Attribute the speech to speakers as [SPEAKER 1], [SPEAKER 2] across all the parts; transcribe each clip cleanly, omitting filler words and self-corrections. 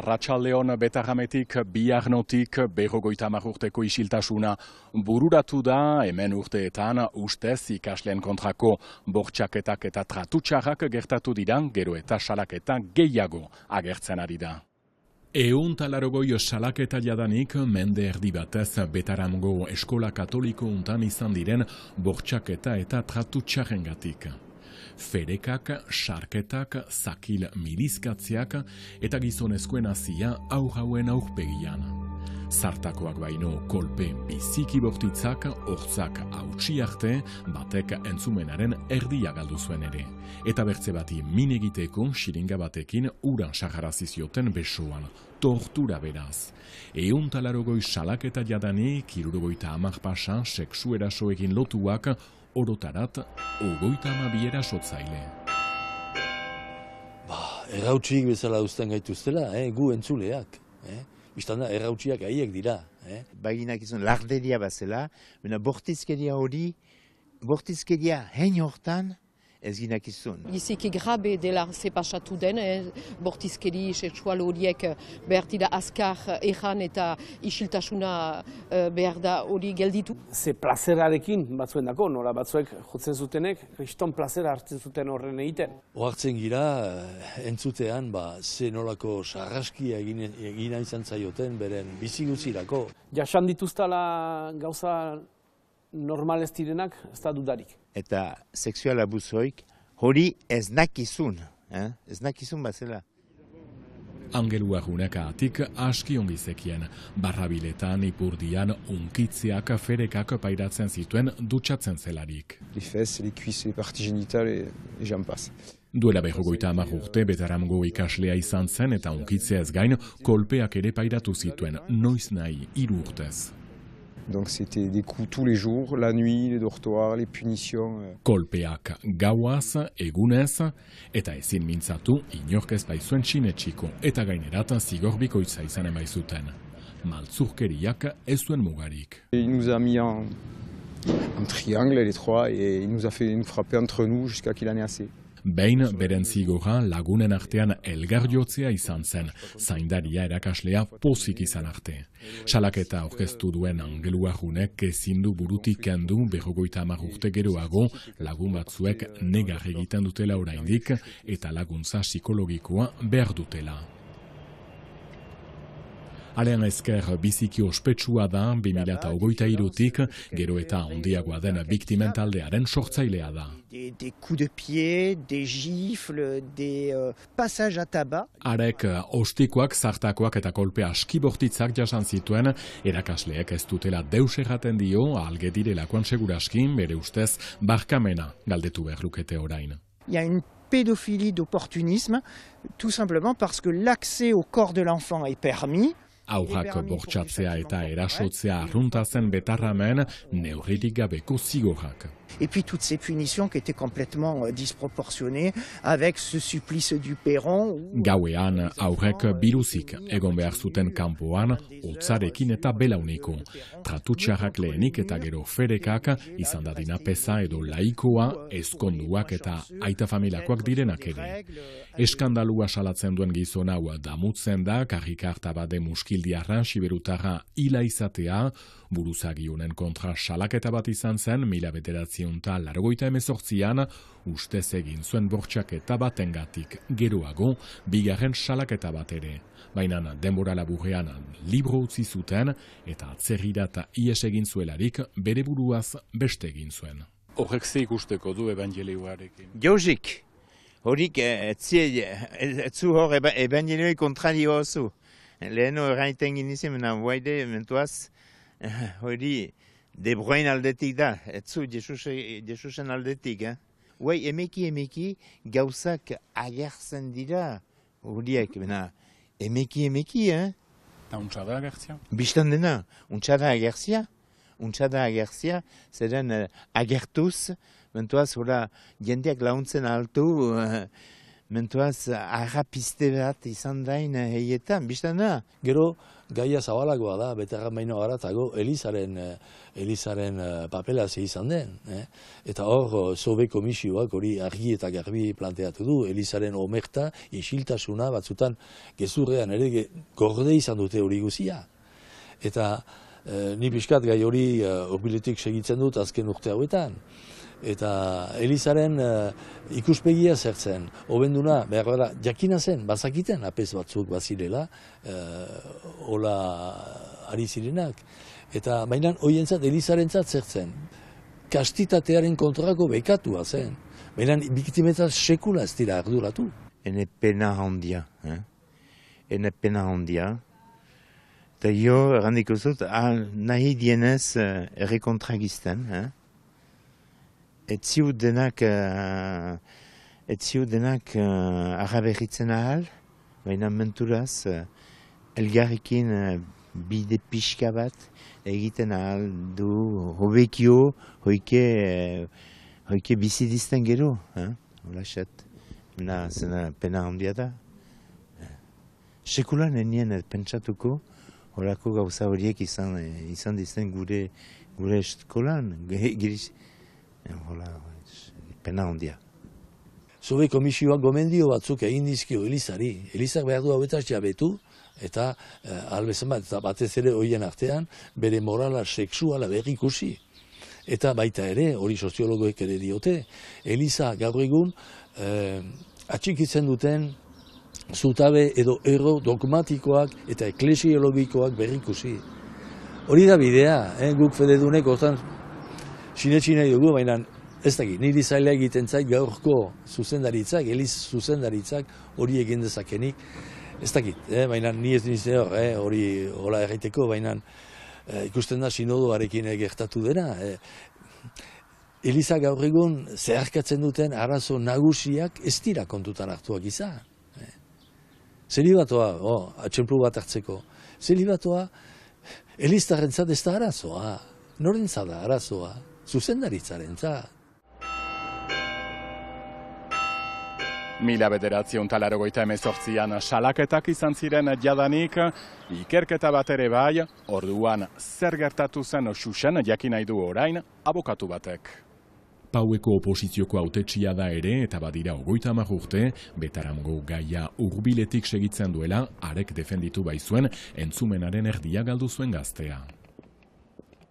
[SPEAKER 1] Arratsaldeon Betarrametik, Biarnotik, 50 urteko isiltasuna bururatu da, hemen urteetan ustez ikasleen kontrako bortxaketak eta tratutxarrak gertatu dira, gero eta salaketa gehiago agertzen ari da. 180 salaketa jadanik mende erdi batez Betarango eskola katoliko untan izan diren bortxaketa eta tratutxarrengatik. Ferekak, sarketak, zakil milizkatziak eta gizonezkoen hazia aurrauen aurpegian. Zartakoak baino kolpe biziki bortitzak, hortzak hautsi arte, batek entzumenaren erdia galdu zuen ere. Eta bertze bati min egiteko xiringa batekin uran saharazi zioten besoan. Tortura beraz. 180 salaketa jadanik, 70 pasa, sexu erasoekin lotuak, orotarat, 32 erasotzaile.
[SPEAKER 2] Errautsik bezala uzten gaituztela, gu entzuleak. Bistanda, errautsiak haiek dira.
[SPEAKER 3] Baginak izan larderia bazela, baina bortizkeria hori, bortizkeria hein hortan, ez ginak izun.
[SPEAKER 4] Biziki grabe dela zepasatu den, bortizkeri sexual horiek behar dira azkar ejan eta isiltasuna behar da hori gelditu.
[SPEAKER 5] Ze plazerarekin batzuen dako, nola batzuek jotzen zutenek, kriston plazera hartzen zuten horren egiten.
[SPEAKER 2] Ohartzen gira, entzutean, ze nolako sarraskia egina izan zaioten beren bizi guzirako.
[SPEAKER 5] Jasan dituztala gauza normal ez direnak, ez da dudarik.
[SPEAKER 3] Eta sexual abuzoik hori ez nakizun, ez nakizun bazela.
[SPEAKER 1] Angelua junekaatik aski ongi zekien, Barrabiletan, Ipurdian, unkitziak, ferekak pairatzen zituen dutxatzen zelarik.
[SPEAKER 6] Les fesses, les cuisses, les parties génitales et j'en passe.
[SPEAKER 1] Duela 50 urte Betarango ikaslea izan zen eta unkitzeaz gain kolpeak ere pairatu zituen, noiz nahi 3 urtez.
[SPEAKER 6] Donc c'était des coups tous les jours, la nuit, les dortoirs, les punitions.
[SPEAKER 1] Kolpeak gauaz, egunez, eta ezin mintzatu inork ez baizuen sinetsiko, eta gainerat zigor bikoitza izanen baizuten. Maltzurkeriak ez zuen mugarik.
[SPEAKER 6] Il nous a mis en triangle les trois et il nous a fait nous frapper entre nous jusqu'à qu'il en ait assez.
[SPEAKER 1] Behin beren zigorra lagunen artean elgar jotzea izan zen, zaindaria erakaslea pozik izan arte. Salaketa aurkeztu duen Angelua junek ezin du burutik kendu 50 urte geroago lagun batzuek negar egiten dutela oraindik eta laguntza psikologikoa behar dutela. Alean ezker biziki ospetsua da 2023-tik, gero eta handiagoa den biktimen taldearen sortzailea da.
[SPEAKER 7] Des coups de pied, des gifles, des passages à tabac.
[SPEAKER 1] Arek ostikoak, zartakoak eta kolpe aski bortitzak jasan zituen, erakasleek ez dutela deus erraten dio, alge direlakoan seguraski, bere ustez, barkamena galdetu behar lukete orain.
[SPEAKER 7] Il y a une pédophilie d'opportunisme, tout simplement parce que l'accès au corps de l'enfant est permis.
[SPEAKER 1] Aurrak bortxatzea eta erasotzea arruntazen Betarramen neurririk gabeko zigorrak.
[SPEAKER 7] Et puis toutes ces punitions qui étaient complètement disproportionnées avec ce supplice du perron.
[SPEAKER 1] Gauean aurrek biruzik egon behar zuten kanpoan, hotzarekin eta belauniko. Tratutxarrak lehenik eta gero ferekak, izan dadina peza edo laikoa, ezkonduak eta aita familiakoak direnak ere. Eskandalua salatzen duen gizon hau damutzen da, karrikarta bade muskildiarra, siberutarra hila izatea, buruzagi honen kontra salaketa bat izan zen, 1988an, ustez egin zuen bortxaketa batengatik geroago, bigarren salaketa bat ere. Baina denbora laburrean libro utzi zuten eta atzerrira eta ies egin zuelarik bere buruaz beste egin zuen. Horrek ze ikusteko du evangelioarekin?
[SPEAKER 3] Jozik, horik etzu hor evangelioi kontradio zu. Leheno erraiten ginizien, mena guaide, mentuaz, hori De Bruyne aldetik da, etzu Jesusen aldetik. Huai, emeki gauzak agertzen dira, horiek, emeki,
[SPEAKER 1] Da untxada agertzia?
[SPEAKER 3] Bistan dena, untxada agertzia, zeren agertuz, mentuaz, jendeak launtzen altu, mentuaz agapiste bat izan dain heietan, biztan da?
[SPEAKER 2] Gero, gaia zabalagoa da, beterran baino garatago, Elizaren papela ze izan den. Eta hor, Sobe komisioak hori argi eta garbi planteatu du, Elizaren omerta, isiltasuna batzutan gezurrean ere gorde izan dute hori guzia. Eta ni pixkat gai hori hurbiletik segitzen dut azken urte hauetan. Eta Elizaren ikuspegia zertzen, hobenduna, behar bada, jakina zen, bazakiten apez batzuk bazirela, hola ari zirenak. Eta baina hoientzat Elizarentzat zertzen, kastitatearen kontrako bekatua zen. Baina biktimetzat sekula ez dira arduratu.
[SPEAKER 3] Ene pena handia, ene pena handia. Eta jo, errandiko zut, nahi dienez errekontragizten, Ez ziut denak araberritzen ahal, baina menturaz elgarrekin bide pixka bat egiten ahal du hobekio, hoike bizidizten gero. Olaxat, zena pena handia da. Sekulan enien pentsatuko, horako gauza horiek izan dizten gure eskolan. Pena handia.
[SPEAKER 2] Sobe komisioak gomendio batzuk egin dizkio Elizari. Elizak behar du hauetaz jabetu, eta albezan bat, eta batez ere horien artean, bere morala sexuala berrikusi. Eta baita ere, hori soziologoek ere diote, Eliza gaur egun atxikitzen duten zutabe edo erro dogmatikoak eta eklesiologikoak berrikusi. Hori da bidea, guk fededunek hortan sinetsi nahi dugu, baina ez dakit, niri zaila egiten zait gaurko zuzendaritzak, Eliz zuzendaritzak hori egin dezakenik. Ez dakit, baina ni ez nintzen hori hola erraiteko, baina ikusten da sinodoarekin gertatu dena. Eliza gaur egun zeharkatzen duten arazo nagusiak ez dira kontutan hartuak izan. Zelibatoa, atxemplu bat hartzeko, zelibatoa Eliztarrentzat ez da arazoa, norentzat da arazoa, zuzendaritzarentzat.
[SPEAKER 1] 1988an salaketak izan ziren jadanik, ikerketa bat ere bai, orduan zer gertatu zen xuxen jakin nahi du orain abokatu batek. Paueko oposizioko hautetsia da ere, eta badira 30 urte, Betaramgo gaia hurbiletik segitzen duela, arek defenditu baizuen, entzumenaren erdia galdu zuen gaztea.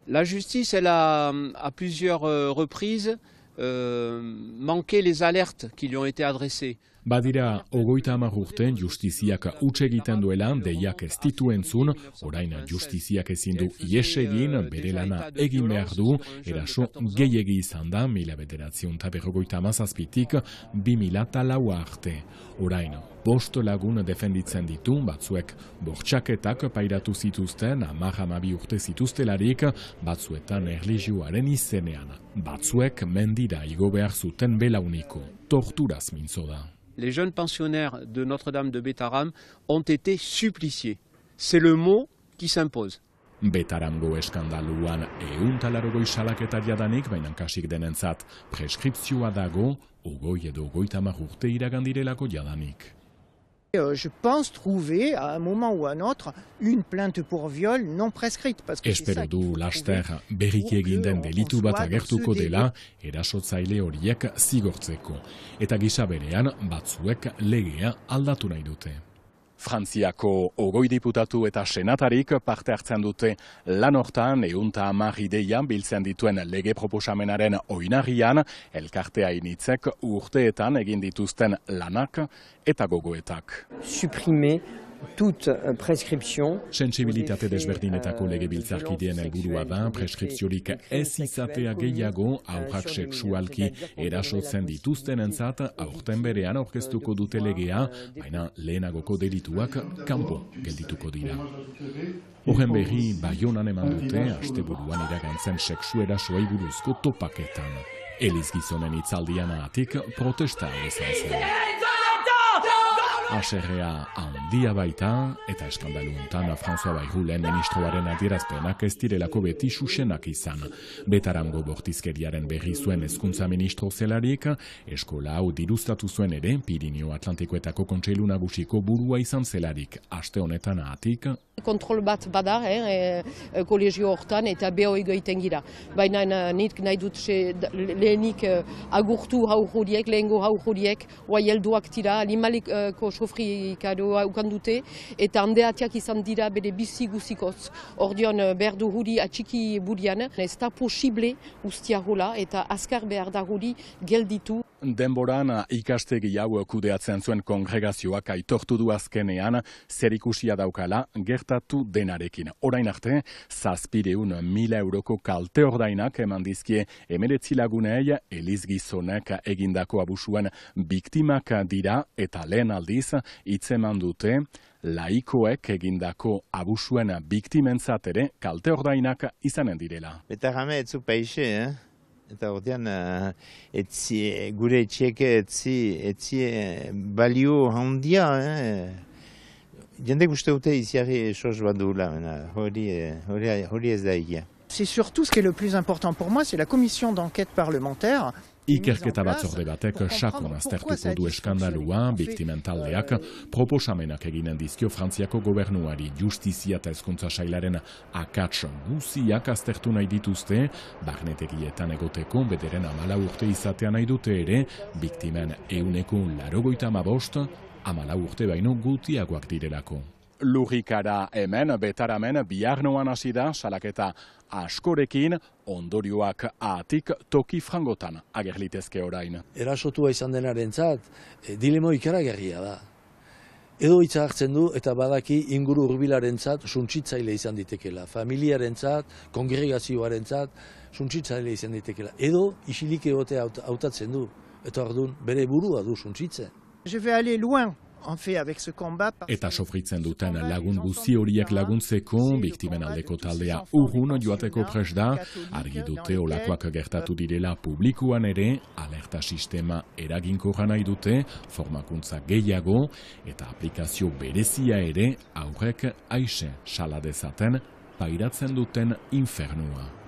[SPEAKER 8] La justice, elle a à plusieurs reprises manqué les alertes qui lui ont été adressées.
[SPEAKER 1] Badira 30 urte justiziak huts egiten duela deiak ez ditu entzun, orain justiziak ezin du ihes egin, bere lana egin behar du, eraso gehiegi izan da 1957tik 2004 arte. Orain, 5 lagun defenditzen ditu, batzuek bortxaketak pairatu zituzten, 10-12 urte zituztelarik, batzuetan erlijioaren izenean, batzuek mendira igo behar zuten belauniko, torturaz mintzo da.
[SPEAKER 8] Les jeunes pensionnaires de Notre-Dame de Betaram ont été suppliciés. C'est le mot qui s'impose.
[SPEAKER 1] Betaramgo eskandaluan 180 salaketa jadanik, baina kasik denentzat preskripzioa dago, 20 edo 30 urte iragandirelako jadanik.
[SPEAKER 7] Je pense trouver, à un moment ou à un autre, une plainte pour viol non prescrite.
[SPEAKER 1] Espero du laster berriki egin den delitu bat agertuko dela, erasotzaile horiek zigortzeko. Eta gisa berean, batzuek legea aldatu nahi dute. Frantziako 20 diputatu eta senatarik parte hartzen dute lan hortan 110 ideia biltzen dituen lege proposamenaren oinarrian, elkartea initzek urteetan egin dituzten lanak eta gogoetak.
[SPEAKER 9] Supprimer toute prescription.
[SPEAKER 1] Sentsibilitate desberdinetako legebiltzarkideen helburua da preskripziorik ez izatea gehiago haurrak sexualki erasotzen dituztenentzat aurten berean aurkeztuko dute legea, baina lehenagoko delituak kanpo geldituko dira. Horren berri Baionan eman dute asteburuan iragantzen sexu erasoei buruzko topaketan. Eliz gizonen hitzaldian atik protesta izan zen. Haserrea handia baita, eta eskandalu hontan François Bayrou lehen ministroaren adierazpenak ez direlako beti xuxenak izan. Betarango bortizkeriaren berri zuen hezkuntza ministro zelarik, eskola hau diruztatu zuen ere, Pirinio Atlantikoetako kontseilu nagusiko burua izan zelarik, aste honetan ahatik.
[SPEAKER 4] Kontrol bat bada, kolegio hortan eta beho egoiten gira. Baina nik nahi dut lehenik agurtu haurhoriek, lehengo haurhoriek, oa helduak tira, limaliko sofrikadoa ukan dute, eta handeatiak izan dira bere bizi guzikoz. Ordeon behar du huri atxiki burian, ez da posible ustia hola, eta azkar behar da huri gelditu.
[SPEAKER 1] Denboran ikastegi hau kudeatzen zuen kongregazioak aitortu du azkenean zerikusia daukala gertatu denarekin. Orain arte, 700.000 euroko kalte ordainak eman dizkie 19 lagunei Eliz gizonek egindako abusuen biktimak dira eta lehen aldiz hitzeman dute laikoek egindako abusuen biktimentzat ere kalte ordainak izanen direla.
[SPEAKER 3] Eta jame etzu paixe, Eta ordean, gure etxieke etzi balio handia. Jendek uste dute iziarri sos bat duela, hori ez da egia.
[SPEAKER 7] C'est surtout ce qui est le plus important pour moi, c'est la commission d'enquête parlementaire.
[SPEAKER 1] Ikerketa batzorde batek sakon aztertuko du eskandalua, biktimen taldeak proposamenak eginen dizkio Frantziako gobernuari, justizia eta hezkuntza sailaren akats guziak aztertu nahi dituzte, barnetegietan egoteko bederen 14 urte izatea nahi dute ere, biktimen 185, 14 urte baino gutiagoak direlako.
[SPEAKER 2] Lurrikara hemen, betaramen, bihar noan hasi da, salaketa askorekin, ondorioak ahatik toki frangotan agerlitezke orain.
[SPEAKER 10] Erasotua izan denarentzat, dilemo ikaragarria da. Edo hitza hartzen du eta badaki inguru hurbilarentzat suntsitzaile izan ditekela, familiarentzat, kongregazioarentzat suntsitzaile izan ditekela. Edo isilik egotea hautatzen du, eta ordun bere burua du suntsitzen.
[SPEAKER 7] Je vais aller loin.
[SPEAKER 1] Eta sofritzen duten lagun guzi horiek laguntzeko, biktimen aldeko taldea urrun joateko prest da, argi dute olakoak gertatu direla publikuan ere, alerta sistema eraginkorra nahi dute, formakuntza gehiago, eta aplikazio berezia ere, aurrek aixe sala dezaten, pairatzen duten infernua.